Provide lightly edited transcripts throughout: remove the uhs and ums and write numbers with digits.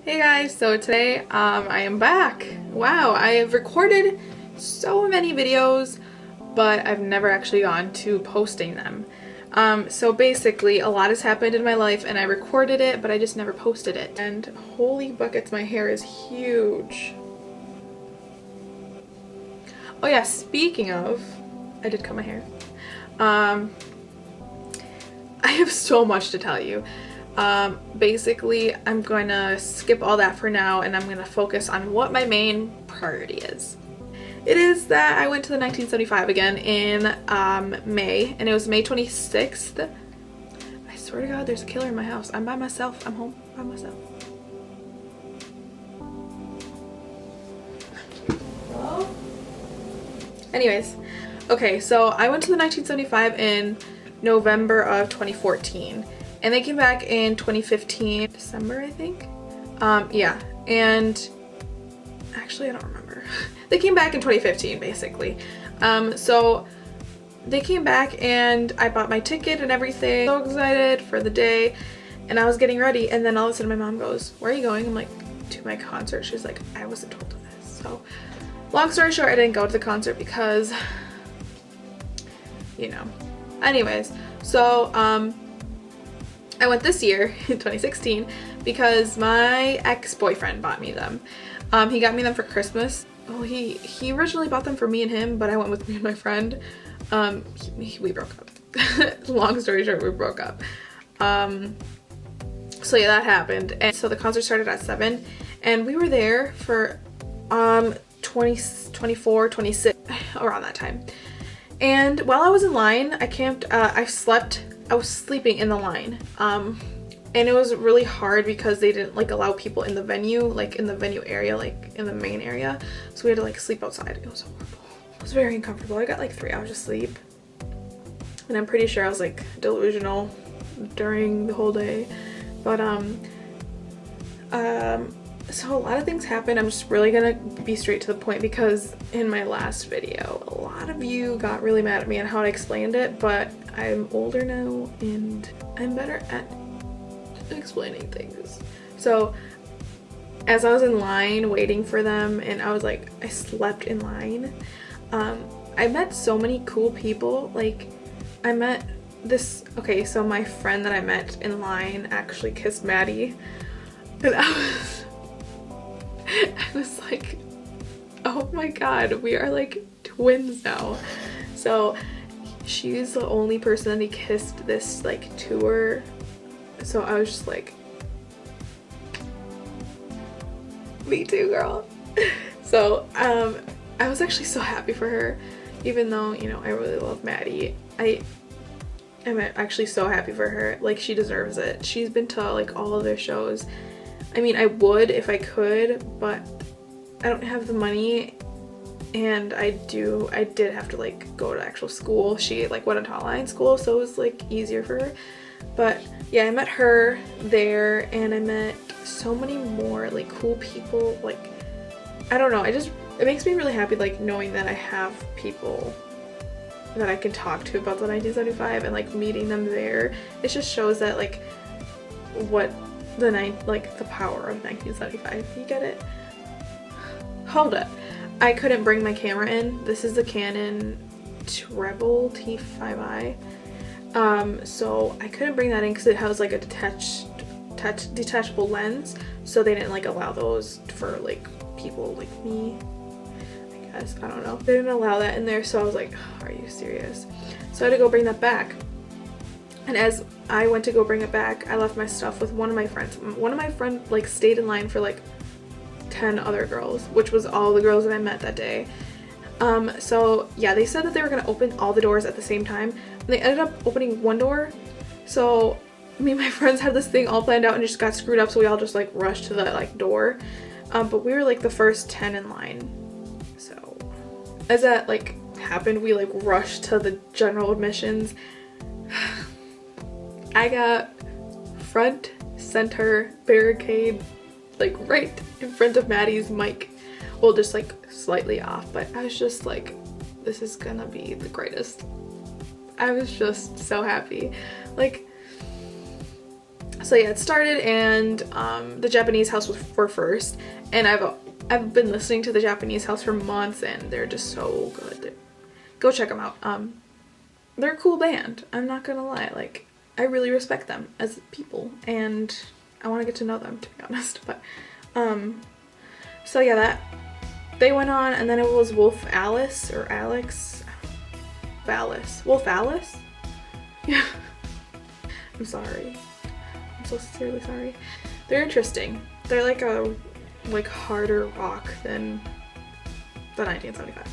Hey guys, so today I am back. Wow, I have recorded so many videos, but I've never actually gone to posting them. So basically a lot has happened in my life and I recorded it, but I just never posted it. And holy buckets, my hair is huge. Oh yeah, speaking of, I did cut my hair. I have so much to tell you. Basically, I'm going to skip all that for now and I'm going to focus on what my main priority is. It is that I went to the 1975 again in May, and it was May 26th. I swear to God, there's a killer in my house. I'm by myself. I'm home by myself. Hello? Anyways, okay, so I went to the 1975 in November of 2014. And they came back in 2015, December, I think. Yeah, and actually I don't remember. They came back in 2015, basically. So they came back and I bought my ticket and everything. So excited for the day, and I was getting ready, and then all of a sudden my mom goes, "Where are you going?" I'm like, "To my concert." She's like, "I wasn't told of this." So long story short, I didn't go to the concert because, you know. Anyways, so I went this year in 2016 because my ex-boyfriend bought me them. He got me them for Christmas. Oh, he originally bought them for me and him, but I went with me and my friend. We broke up. Long story short, we broke up. So yeah, that happened. And so the concert started at 7 and we were there for 24, 26, around that time. And while I was in line, I was sleeping in the line, and it was really hard because they didn't like allow people in the venue, like in the venue area, like in the main area, so we had to like sleep outside. It was horrible. It was very uncomfortable. I got like 3 hours of sleep, and I'm pretty sure I was like delusional during the whole day, but so a lot of things happened. I'm just really gonna be straight to the point because in my last video a lot of you got really mad at me on how I explained it, but I'm older now and I'm better at explaining things. So as I was in line waiting for them, and I slept in line, I met so many cool people. Like I met so my friend that I met in line actually kissed Maddie, and I was like, oh my god, we are like twins now. So she's the only person that he kissed this like tour. So I was just like, me too, girl. So I was actually so happy for her, even though, you know, I really love Maddie. I'm actually so happy for her. Like, she deserves it. She's been to like all of their shows. I mean, I would if I could, but I don't have the money, and I did have to like go to actual school. She like went to online school, so it was like easier for her. But yeah, I met her there, and I met so many more like cool people. Like, I don't know, it makes me really happy like knowing that I have people that I can talk to about the 1975 and like meeting them there. It just shows that like the power of 1975. You get it? Hold up. I couldn't bring my camera in. This is the Canon Treble T5i. So I couldn't bring that in because it has like a detachable lens. So they didn't like allow those for like people like me. I guess, I don't know. They didn't allow that in there, so I was like, oh, are you serious? So I had to go bring that back. And as I went to go bring it back, I left my stuff with one of my friends. One of my friends like stayed in line for like 10 other girls, which was all the girls that I met that day. So yeah, they said that they were gonna open all the doors at the same time, and they ended up opening one door. So me and my friends had this thing all planned out and just got screwed up, so we all just like rushed to the like door. But we were like the first 10 in line. So as that like happened, we like rushed to the general admissions. I got front center barricade, like right in front of Maddie's mic. Well, just like slightly off, but I was just like, this is gonna be the greatest. I was just so happy. Like, So yeah, it started, and the Japanese house were first, and I've been listening to the Japanese house for months, and they're just so good. Go check them out. They're a cool band. I'm not gonna lie. Like, I really respect them as people, and I want to get to know them, to be honest. But so yeah, that they went on, and then it was Wolf Alice or Alex, Wolf Alice. Yeah. I'm sorry. I'm so sincerely sorry. They're interesting. They're like a harder rock than the 1975.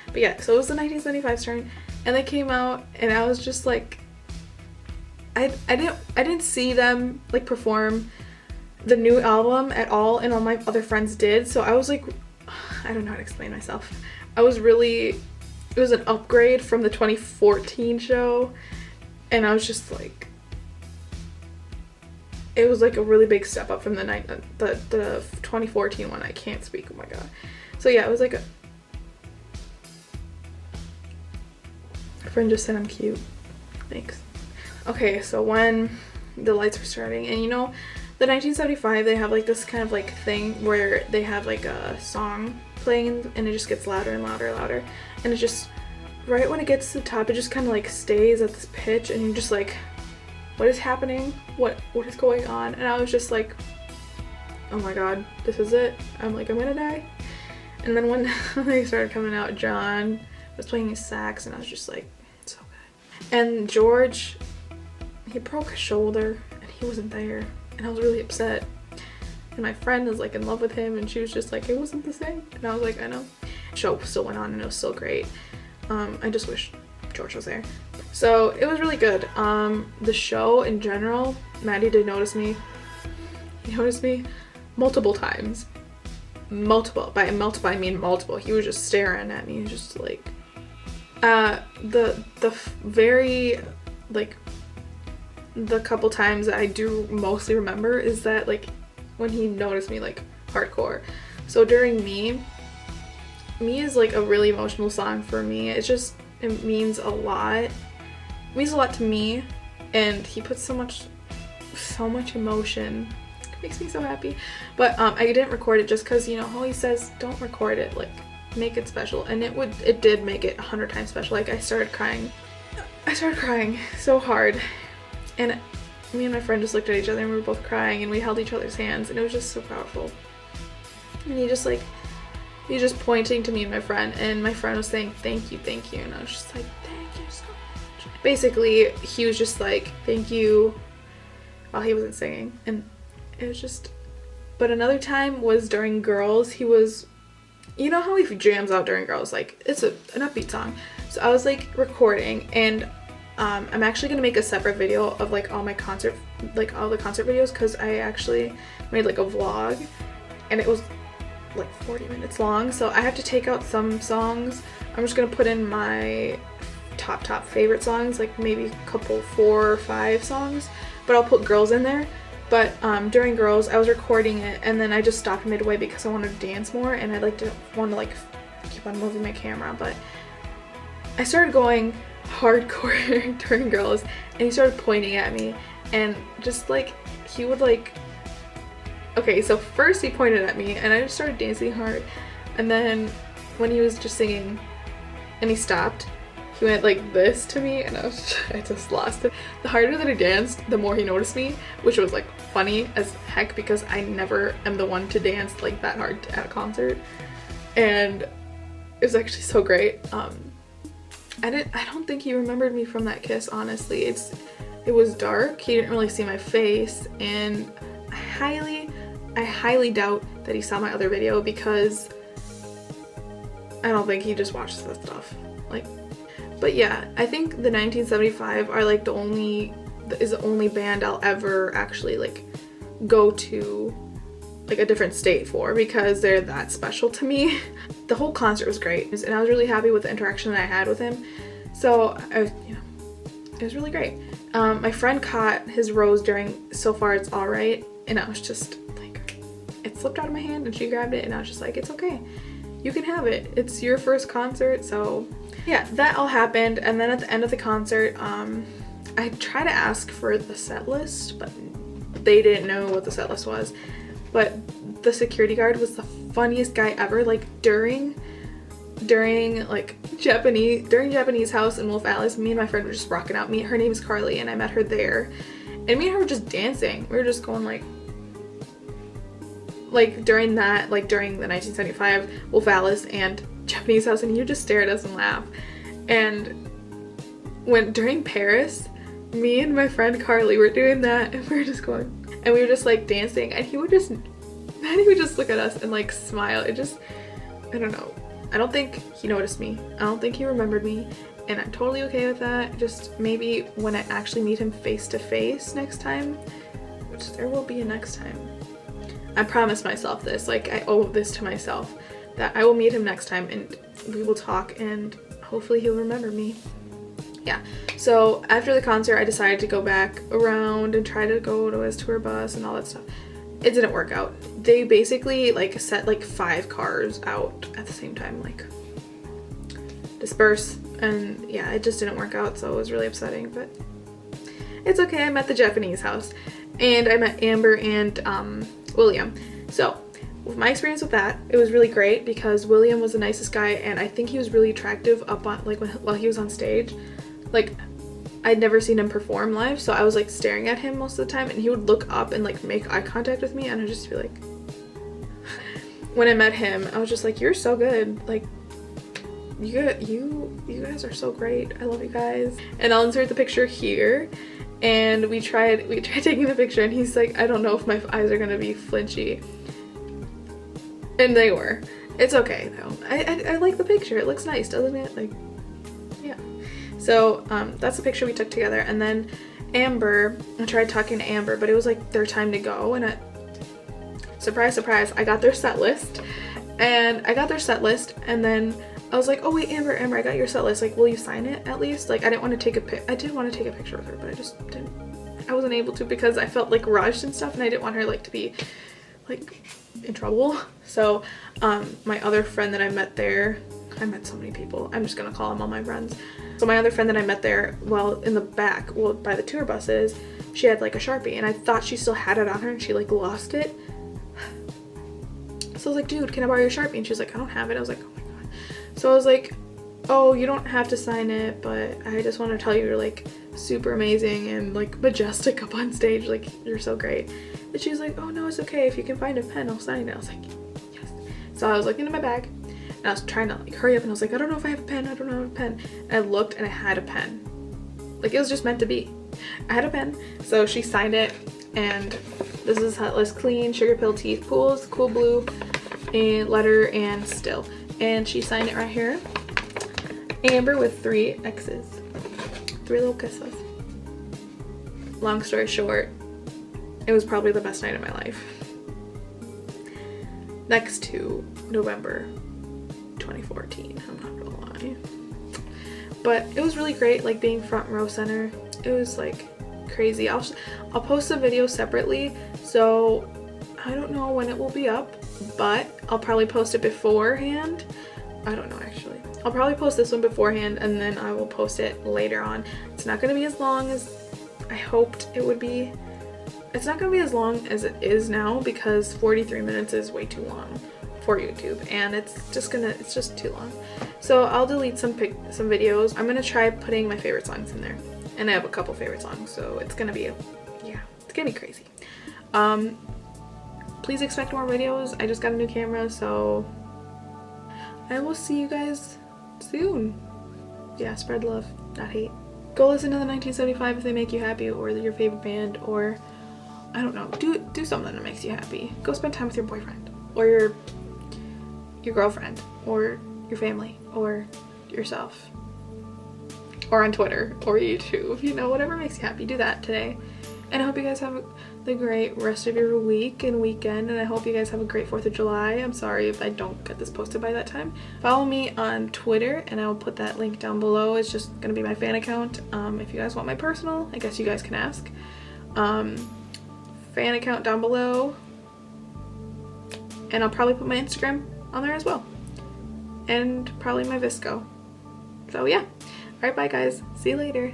But yeah, so it was the 1975's turn, and they came out, and I was just like, I didn't see them like perform the new album at all, and all my other friends did. So I was like, I don't know how to explain myself. It was an upgrade from the 2014 show, and I was just like, it was like a really big step up from the 2014 one. I can't speak, oh my god. So yeah, it was like a friend just said I'm cute. Thanks. Okay, so when the lights were starting, and you know, the 1975, they have like this kind of like thing where they have like a song playing, and it just gets louder and louder and louder, and it just, right when it gets to the top, it just kind of like stays at this pitch, and you're just like, what is happening? What is going on? And I was just like, oh my god, this is it. I'm like, I'm gonna die. And then when they started coming out, John was playing his sax, and I was just like, so good. And George, he broke his shoulder, and he wasn't there, and I was really upset. And my friend was like in love with him, and she was just like, it wasn't the same. And I was like, I know. The show still went on, and it was still great. I just wish George was there. So it was really good. The show in general, Maddie did notice me. He noticed me multiple times. Multiple. By multiple, I mean multiple. He was just staring at me. He was just like, the very, like, the couple times that I do mostly remember is that, like, when he noticed me, like, hardcore. So during Me is like a really emotional song for me. It means a lot. It means a lot to me, and he puts so much emotion. It makes me so happy. But I didn't record it just because, you know, how he says don't record it, like, make it special. And it did make it 100 times special. Like, I started crying so hard, and me and my friend just looked at each other, and we were both crying, and we held each other's hands, and it was just so powerful. And he's just pointing to me and my friend was saying thank you, and I was just like, thank you so much. Basically, he was just like, thank you, while he wasn't singing. And it was just, but another time was during Girls. He was, you know how he jams out during Girls, like, it's an upbeat song. So I was like recording, and I'm actually gonna make a separate video of like all the concert videos, because I actually made like a vlog, and it was like 40 minutes long, so I have to take out some songs. I'm just gonna put in my top favorite songs, like maybe a couple 4 or 5 songs, but I'll put Girls in there. But during Girls, I was recording it, and then I just stopped midway because I wanted to dance more, and I want to like keep on moving my camera. But I started going hardcore during Girls, and he started pointing at me, and just like, he would like, okay, so first he pointed at me, and I just started dancing hard, and then when he was just singing and he stopped, he went like this to me, and I just lost it. The harder that I danced, the more he noticed me, which was like funny as heck, because I never am the one to dance like that hard at a concert, and it was actually so great. I don't think he remembered me from that kiss, honestly. It was dark, he didn't really see my face, and I highly doubt that he saw my other video, because I don't think he just watches that stuff. Like, but yeah, I think the 1975 are like is the only band I'll ever actually like go to like a different state for, because they're that special to me. The whole concert was great, and I was really happy with the interaction that I had with him. So it was really great. My friend caught his rose during So Far It's Alright, and I was just like, it slipped out of my hand, and she grabbed it, and I was just like, it's okay, you can have it, it's your first concert. So yeah, that all happened. And then at the end of the concert, I tried to ask for the set list, but they didn't know what the set list was. But the security guard was the funniest guy ever. Like during Japanese house in Wolf Alice, me and my friend were just rocking out. Her name is Carly, and I met her there. And me and her were just dancing. We were just going like during the 1975 Wolf Alice and Japanese house, and you just stare at us and laugh. And during Paris, me and my friend Carly were doing that, and we were just going, and we were just like dancing, and he would just look at us and like smile. I don't know. I don't think he noticed me. I don't think he remembered me, and I'm totally okay with that. Just maybe when I actually meet him face to face next time, which there will be a next time. I promised myself this, like I owe this to myself, that I will meet him next time and we will talk and hopefully he'll remember me. Yeah, so after the concert I decided to go back around and try to go to his tour bus and all that stuff. It didn't work out. They basically like set like 5 cars out at the same time, like disperse, and yeah, it just didn't work out, so it was really upsetting, but it's okay. I met the Japanese house and I met Amber and William. So with my experience with that, it was really great because William was the nicest guy, and I think he was really attractive up on while he was on stage. Like I'd never seen him perform live, so I was like staring at him most of the time, and he would look up and like make eye contact with me, and I'd just be like when I met him I was just like, you're so good, like you guys are so great, I love you guys. And I'll insert the picture here. And we tried taking the picture, and he's like, I don't know if my eyes are gonna be flinchy. And they were. It's okay though. I like the picture. It looks nice, doesn't it? Like, yeah. So that's the picture we took together. And then Amber, I tried talking to Amber, but it was like their time to go, and surprise, surprise, I got their set list. And then I was like, oh wait, Amber, I got your set list. Like, will you sign it at least? Like, I did want to take a picture with her, but I just didn't. I wasn't able to because I felt like rushed and stuff, and I didn't want her like to be like in trouble. So my other friend that I met there, I met so many people. I'm just gonna call them all my friends. So my other friend that I met there, in the back, by the tour buses, she had like a Sharpie, and I thought she still had it on her, and she like lost it. So I was like, dude, can I borrow your Sharpie? And she was like, I don't have it. I was like, oh my god. So I was like, oh, you don't have to sign it, but I just want to tell you you're like super amazing and like majestic up on stage, like you're so great. And she was like, oh no, it's okay, if you can find a pen I'll sign it. I was like, yes. So I was looking in my bag and I was trying to like hurry up, and I was like, I don't know if I have a pen, and I looked and I had a pen. Like, it was just meant to be. I had a pen. So she signed it, and this is how it was: clean, sugar pill teeth, pools, cool blue, and letter, and still. And she signed it right here. Amber with 3 X's. 3 little kisses. Long story short, it was probably the best night of my life. Next to November 2014, I'm not gonna lie. But it was really great, like being front row center. It was like crazy. I'll post the video separately, so I don't know when it will be up, but I'll probably post it beforehand. I don't know actually. I'll probably post this one beforehand, and then I will post it later on. It's not going to be as long as I hoped it would be. It's not going to be as long as it is now, because 43 minutes is way too long for YouTube, and it's just too long. So I'll delete some videos. I'm going to try putting my favorite songs in there, and I have a couple favorite songs, so it's going to be it's going to be crazy. Please expect more videos. I just got a new camera, so I will see you guys soon. Yeah, spread love, not hate. Go listen to the 1975 if they make you happy, or your favorite band, or I don't know, do something that makes you happy. Go spend time with your boyfriend, or your girlfriend, or your family, or yourself, or on Twitter or YouTube. You know, whatever makes you happy, do that today. And I hope you guys have the great rest of your week and weekend, and I hope you guys have a great 4th of July. I'm sorry if I don't get this posted by that time. Follow me on Twitter, and I will put that link down below. It's just gonna be my fan account. If you guys want my personal, I guess you guys can ask. Fan account down below, and I'll probably put my Instagram on there as well, and probably my Visco. So yeah, alright, bye guys, see you later.